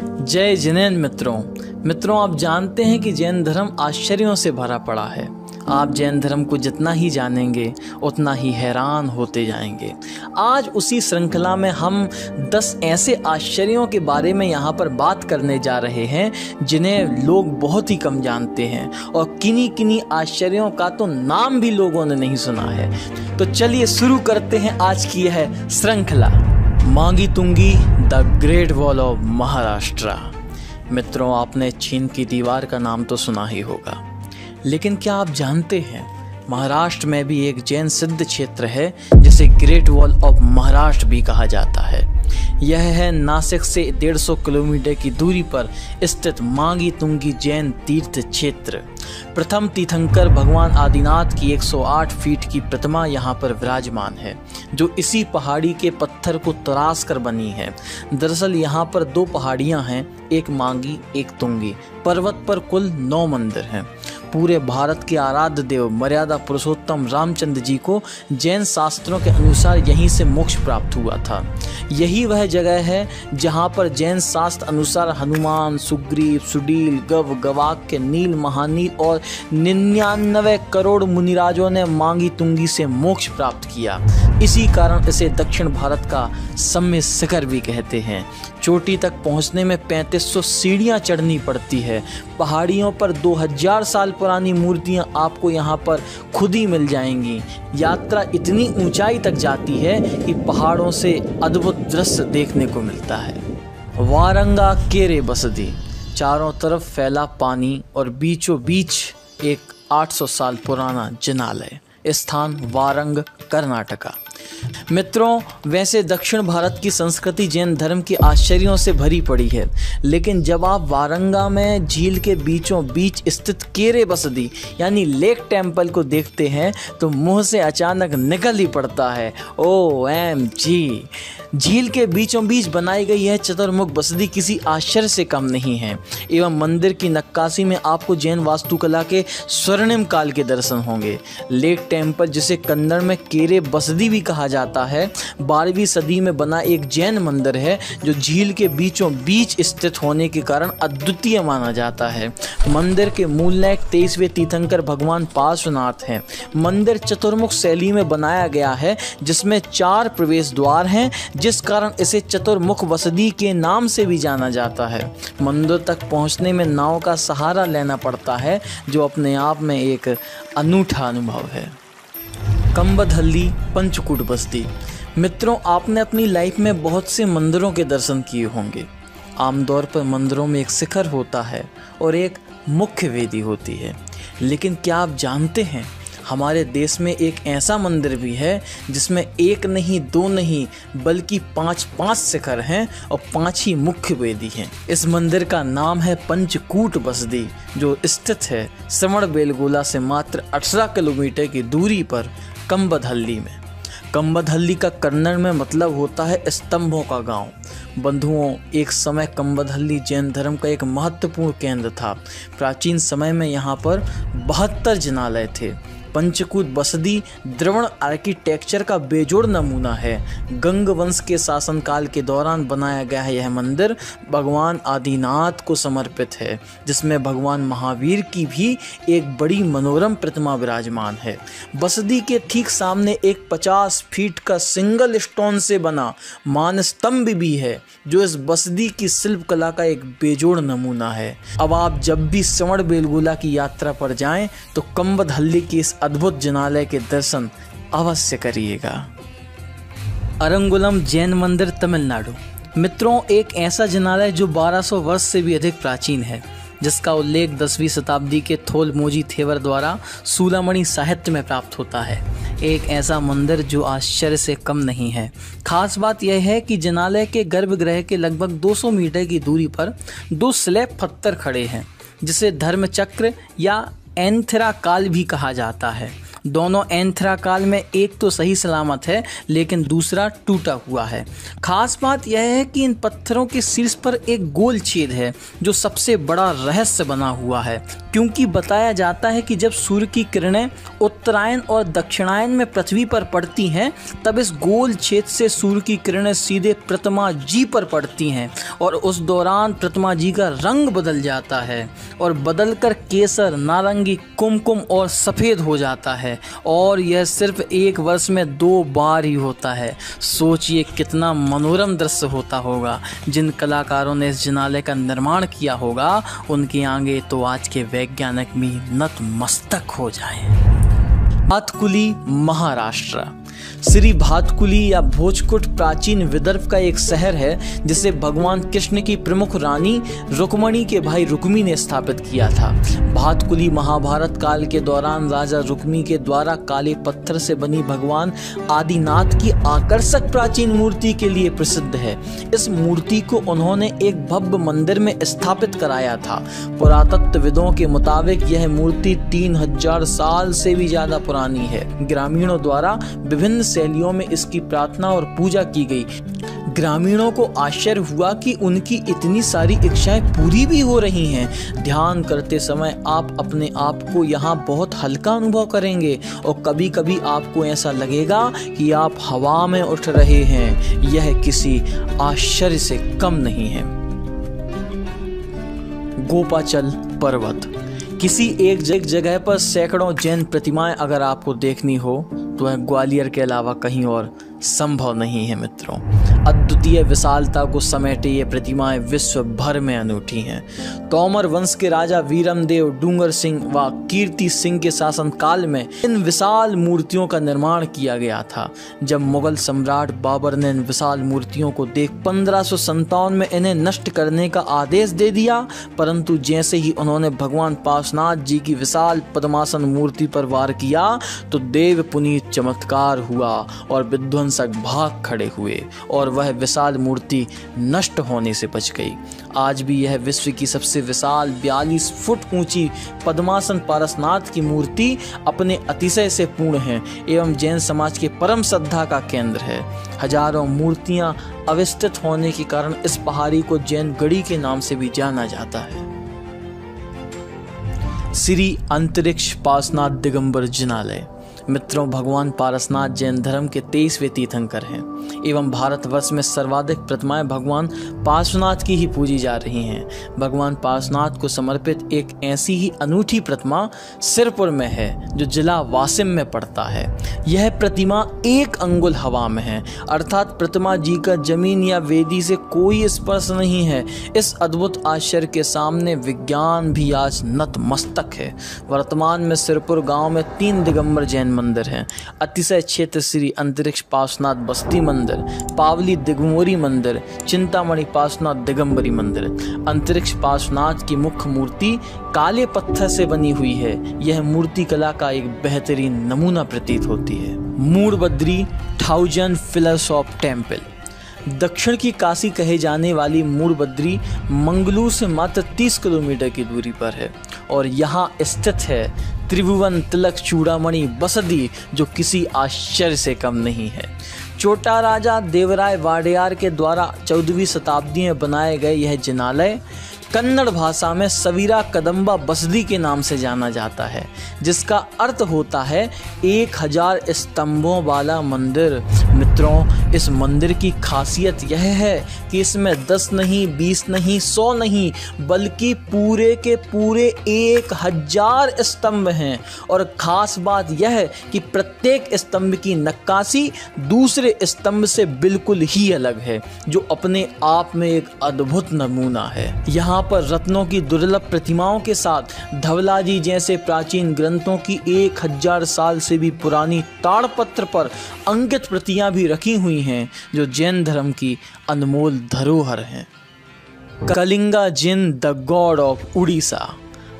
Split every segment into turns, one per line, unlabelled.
जय जिनेन मित्रों, आप जानते हैं कि जैन धर्म आश्चर्यों से भरा पड़ा है। आप जैन धर्म को जितना ही जानेंगे उतना ही हैरान होते जाएंगे। आज उसी श्रृंखला में हम 10 ऐसे आश्चर्यों के बारे में यहाँ पर बात करने जा रहे हैं जिन्हें लोग बहुत ही कम जानते हैं, और किन्हीं आश्चर्यों का तो नाम भी लोगों ने नहीं सुना है। तो चलिए शुरू करते हैं आज की यह श्रृंखला। Mangi Tungi the great wall of Maharashtra. मित्रों, आपने चीन की दीवार का नाम तो सुना ही होगा, लेकिन क्या आप जानते हैं महाराष्ट्र में भी एक जैन सिद्ध क्षेत्र है जिसे ग्रेट वॉल ऑफ महाराष्ट्र भी कहा जाता है। यह है नासिक से 150 किलोमीटर की दूरी पर स्थित मांगी तुंगी जैन तीर्थ क्षेत्र। प्रथम तीर्थंकर भगवान आदिनाथ की 108 फीट की प्रतिमा यहाँ पर विराजमान है, जो इसी पहाड़ी के पत्थर को तराश कर बनी है। दरअसल यहाँ पर 2 पहाड़ियाँ हैं, एक मांगी एक तुंगी। पर्वत पर कुल 9 मंदिर हैं। पूरे भारत के आराध्य देव मर्यादा पुरुषोत्तम रामचंद्र जी को जैन शास्त्रों के अनुसार यहीं से मोक्ष प्राप्त हुआ था। यही वह जगह है जहां पर जैन शास्त्र अनुसार हनुमान, सुग्रीव, सुडील, गव, गवाक्य, नील, महानील और 99 करोड़ मुनिराजों ने मांगी तुंगी से मोक्ष प्राप्त किया। इसी कारण इसे दक्षिण भारत का सम्य शिखर भी कहते हैं। चोटी तक पहुंचने में 3500 सीढ़ियां चढ़नी पड़ती है। पहाड़ियों पर 2000 साल पुरानी मूर्तियां आपको यहां पर खुद ही मिल जाएंगी। यात्रा इतनी ऊंचाई तक जाती है कि पहाड़ों से अद्भुत दृश्य देखने को मिलता है। वारंगा केरे बसदी, चारों तरफ फैला पानी और बीचों बीच एक 800 साल पुराना जिनालय। स्थान वारंग, कर्नाटका। मित्रों, वैसे दक्षिण भारत की संस्कृति जैन धर्म के आश्चर्यों से भरी पड़ी है, लेकिन जब आप वारंगा में झील के बीचों बीच स्थित केरे बसदी यानी लेक टेम्पल को देखते हैं तो मुंह से अचानक निकल ही पड़ता है OMG। झील के बीचों बीच बनाई गई यह चतुर्मुख बसदी किसी आश्चर्य से कम नहीं है, एवं मंदिर की नक्काशी में आपको जैन वास्तुकला के स्वर्णिम काल के दर्शन होंगे। लेक टेम्पल, जिसे कन्नड़ में केरे बसदी भी कहा जाता है, 12वीं सदी में बना एक जैन मंदिर है जो झील के बीचों बीच स्थित होने के कारण अद्वितीय माना जाता है। मंदिर के मूल नायक 23वें तीर्थंकर भगवान पार्श्वनाथ हैं। मंदिर चतुर्मुख शैली में बनाया गया है, जिसमें 4 प्रवेश द्वार हैं, जिस कारण इसे चतुर्मुख बसदी के नाम से भी जाना जाता है। मंदिर तक पहुंचने में नाव का सहारा लेना पड़ता है, जो अपने आप में एक अनूठा अनुभव है। कंबदहल्ली पंचकूट बस्ती। मित्रों, आपने अपनी लाइफ में बहुत से मंदिरों के दर्शन किए होंगे। आमतौर पर मंदिरों में एक शिखर होता है और एक मुख्य वेदी होती है, लेकिन क्या आप जानते हैं हमारे देश में एक ऐसा मंदिर भी है जिसमें 1 नहीं 2 नहीं बल्कि 5 शिखर हैं और 5 ही मुख्य वेदी हैं। इस मंदिर का नाम है पंचकूट बसदी, जो स्थित है श्रवणबेलगोला से मात्र 18 किलोमीटर की दूरी पर कंबदहल्ली में। कंबदहल्ली का कन्नड़ में मतलब होता है स्तंभों का गांव। बंधुओं, एक समय कंबदहल्ली जैन धर्म का एक महत्वपूर्ण केंद्र था। प्राचीन समय में यहाँ पर 72 जिनालय थे। पंचकूट बसदी द्रविड़ आर्किटेक्चर का बेजोड़ नमूना है। गंग वंश के शासनकाल के दौरान बनाया गया है। यह मंदिर भगवान आदिनाथ को समर्पित है, जिसमें भगवान महावीर की भी एक बड़ी मनोरम प्रतिमा विराजमान है। बसदी के ठीक सामने एक 50 फीट का सिंगल स्टोन से बना मानस्तंभ भी है, जो इस बसदी की शिल्प कला का एक बेजोड़ नमूना है। अब आप जब भी श्रवणबेलगोला की यात्रा पर जाएं तो कंबदहल्ली की इस अद्भुत जिनालय के दर्शन अवश्य करिएगा। अरंगुलम जैन मंदिर, तमिलनाडु। मित्रों, एक ऐसा जिनालय जो 1200 वर्ष से भी अधिक प्राचीन है, जिसका उल्लेख 10वीं शताब्दी के थोलमोजी थेवर द्वारा सूलामणि साहित्य में प्राप्त होता है। एक ऐसा मंदिर जो आश्चर्य से कम नहीं है। खास बात यह है कि जिनालय के गर्भगृह के लगभग 200 मीटर की दूरी पर 2 स्लैब पत्थर खड़े हैं, जिसे धर्मचक्र या एंथेरा काल भी कहा जाता है, दोनों एंथरा काल में एक तो सही सलामत है लेकिन दूसरा टूटा हुआ है। खास बात यह है कि इन पत्थरों के शीर्ष पर एक गोल छेद है जो सबसे बड़ा रहस्य बना हुआ है, क्योंकि बताया जाता है कि जब सूर्य की किरणें उत्तरायण और दक्षिणायन में पृथ्वी पर पड़ती हैं तब इस गोल छेद से सूर्य की किरणें सीधे प्रतिमा जी पर पड़ती हैं और उस दौरान प्रतिमा जी का रंग बदल जाता है और बदलकर केसर, नारंगी, कुमकुम और सफ़ेद हो जाता है और यह सिर्फ एक वर्ष में 2 बार ही होता है। सोचिए कितना मनोरम दृश्य होता होगा। जिन कलाकारों ने इस जिनालय का निर्माण किया होगा उनके आगे तो आज के वैज्ञानिक भी नतमस्तक हो जाएं। भातकुली, महाराष्ट्र। श्री भातकुली या भोजकुट प्राचीन विदर्भ का एक शहर है जिसे भगवान कृष्ण की प्रमुख रानी रुक्मिणी के भाई रुक्मी ने स्थापित किया था। भातकुली महाभारत काल के दौरान राजा रुक्मी के द्वारा काले पत्थर से बनी भगवान आदिनाथ की आकर्षक प्राचीन मूर्ति के लिए प्रसिद्ध है। इस मूर्ति को उन्होंने एक भव्य मंदिर में स्थापित कराया था। पुरातत्वविदों के मुताबिक यह मूर्ति 3000 साल से भी ज्यादा पुरानी है। ग्रामीणों द्वारा विभिन्न शैलियों में इसकी प्रार्थना और पूजा की गई। ग्रामीणों को आश्चर्य हुआ कि उनकी इतनी सारी इच्छाएं पूरी भी हो रही हैं। ध्यान करते समय आप अपने आप को यहाँ बहुत हल्का अनुभव करेंगे और कभी कभी आपको ऐसा लगेगा कि आप हवा में उठ रहे हैं। यह किसी आश्चर्य से कम नहीं है। गोपाचल पर्वत। किसी एक जगह पर सैकड़ों जैन प्रतिमाएं अगर आपको देखनी हो तो वह ग्वालियर के अलावा कहीं और संभव नहीं है मित्रों। अद्वितीय विशालता को समेटे ये प्रतिमाएं विश्व भर में अनूठी हैं। तोमर वंश के राजा वीरमदेव, डूंगर सिंह व कीर्ति सिंह के शासनकाल में इन विशाल मूर्तियों का निर्माण किया गया था। जब मुगल सम्राट बाबर ने इन विशाल मूर्तियों को देख 1557 में इन्हें नष्ट करने का आदेश दे दिया, परंतु जैसे ही उन्होंने भगवान पार्श्वनाथ जी की विशाल पद्मासन मूर्ति पर वार किया तो देव पुनीत चमत्कार हुआ और विध्वंसक भाग खड़े हुए और वह विशाल मूर्ति नष्ट होने से बच गई। आज भी यह विश्व की सबसे विशाल 42 फुट ऊंची पद्मासन पारसनाथ की मूर्ति अपने अतिशय से पूर्ण है एवं जैन समाज के परम श्रद्धा का केंद्र है। हजारों मूर्तियां अवस्थित होने के कारण इस पहाड़ी को जैन गढ़ी के नाम से भी जाना जाता है। श्री अंतरिक्ष पार्श्वनाथ दिगंबर जिनालय। मित्रों, भगवान पारसनाथ जैन धर्म के 23वें तीर्थंकर हैं एवं भारतवर्ष में सर्वाधिक प्रतिमाएं भगवान पार्श्वनाथ की ही पूजी जा रही हैं। भगवान पार्श्वनाथ को समर्पित एक ऐसी ही अनूठी प्रतिमा सिरपुर में है जो जिला वासिम में पड़ता है। यह प्रतिमा 1 अंगुल हवा में है, अर्थात प्रतिमा जी का जमीन या वेदी से कोई स्पर्श नहीं है। इस अद्भुत आश्चर्य के सामने विज्ञान भी आज नतमस्तक है। वर्तमान में सिरपुर गांव में 3 दिगंबर जैन मंदिर हैं। अतिशय क्षेत्र श्री अंतरिक्ष पार्श्वनाथ बस्ती मंदिर, पावली दिगंबरी मंदिर, चिंतामणि पार्श्वनाथ दिगंबरी मंदिर। अंतरिक्ष पार्श्वनाथ की मुख्य मूर्ति काले पत्थर से बनी हुई है। यह मूर्ति कला का एक बेहतरीन नमूना प्रतीत होती है। मूड़बद्री 1000 पिलर्स ऑफ टेम्पल। दक्षिण की काशी कहे जाने वाली मूड़बद्री मंगलूर से मात्र 30 किलोमीटर की दूरी पर है और यहाँ स्थित है त्रिभुवन तिलक चूड़ामणि बसदी, जो किसी आश्चर्य से कम नहीं है। छोटा राजा देवराय वाडेयार के द्वारा 14वीं शताब्दी में बनाए गए यह जिनालय कन्नड़ भाषा में सवीरा कदम्बा बसदी के नाम से जाना जाता है, जिसका अर्थ होता है 1000 स्तंभों वाला मंदिर। मित्रों, इस मंदिर की खासियत यह है कि इसमें 10 नहीं, 20 नहीं, 100 नहीं, बल्कि पूरे के पूरे 1000 स्तंभ हैं। और ख़ास बात यह है कि प्रत्येक स्तंभ की नक्काशी दूसरे स्तंभ से बिल्कुल ही अलग है, जो अपने आप में एक अद्भुत नमूना है। यहाँ पर रत्नों की दुर्लभ प्रतिमाओं के साथ धवलाजी जैसे प्राचीन ग्रंथों की 1000 साल से भी पुरानी ताड़पत्र पर अंकित प्रतियां भी रखी हुई हैं, जो जैन धर्म की अनमोल धरोहर हैं। कलिंगा जिन द गॉड ऑफ उड़ीसा।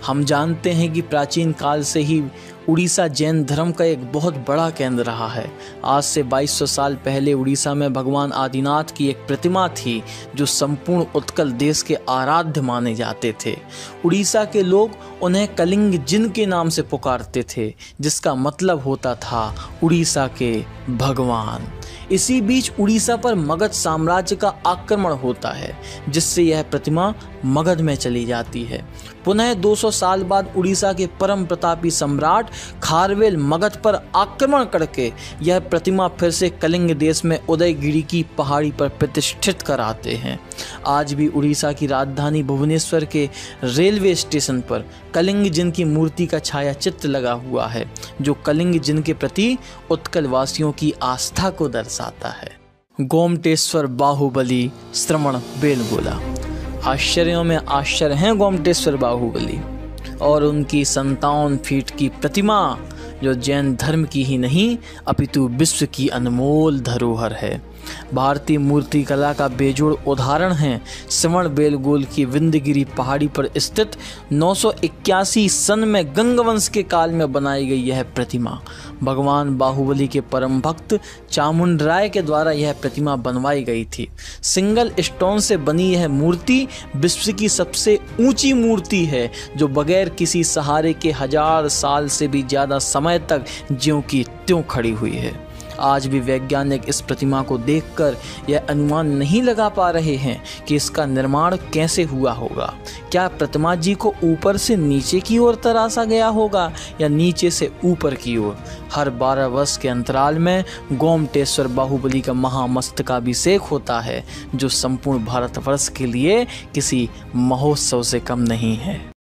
हम जानते हैं कि प्राचीन काल से ही उड़ीसा जैन धर्म का एक बहुत बड़ा केंद्र रहा है। आज से 2200 साल पहले उड़ीसा में भगवान आदिनाथ की एक प्रतिमा थी जो संपूर्ण उत्कल देश के आराध्य माने जाते थे। उड़ीसा के लोग उन्हें कलिंग जिन के नाम से पुकारते थे, जिसका मतलब होता था उड़ीसा के भगवान। इसी बीच उड़ीसा पर मगध साम्राज्य का आक्रमण होता है, जिससे यह प्रतिमा मगध में चली जाती है। पुनः 200 साल बाद उड़ीसा के परम प्रतापी सम्राट खारवेल मगध पर आक्रमण करके यह प्रतिमा फिर से कलिंग देश में उदयगिरी की पहाड़ी पर प्रतिष्ठित कराते हैं। आज भी उड़ीसा की राजधानी भुवनेश्वर के रेलवे स्टेशन पर कलिंग जिन की मूर्ति का छाया चित्र लगा हुआ है, जो कलिंग जिन के प्रति उत्कल वासियों की आस्था को दर्शाता है। गोमटेश्वर बाहुबली श्रवण बेलगोला। आश्चर्यों में आश्चर्य हैं गोमटेश्वर बाहुबली और उनकी 57 फीट की प्रतिमा, जो जैन धर्म की ही नहीं अपितु विश्व की अनमोल धरोहर है। भारतीय मूर्ति कला का बेजोड़ उदाहरण है श्रवण बेलगोल की विंध्यगिरी पहाड़ी पर स्थित 981 सन में गंगवंश के काल में बनाई गई यह प्रतिमा। भगवान बाहुबली के परम भक्त चामुंडराय के द्वारा यह प्रतिमा बनवाई गई थी। सिंगल स्टोन से बनी यह मूर्ति विश्व की सबसे ऊंची मूर्ति है, जो बगैर किसी सहारे के 1000 साल से भी ज़्यादा समय तक ज्यों की त्यों खड़ी हुई है। आज भी वैज्ञानिक इस प्रतिमा को देखकर यह अनुमान नहीं लगा पा रहे हैं कि इसका निर्माण कैसे हुआ होगा। क्या प्रतिमा जी को ऊपर से नीचे की ओर तराशा गया होगा या नीचे से ऊपर की ओर। हर 12 वर्ष के अंतराल में गोमटेश्वर बाहुबली का महामस्तकाभिषेक होता है, जो संपूर्ण भारतवर्ष के लिए किसी महोत्सव से कम नहीं है।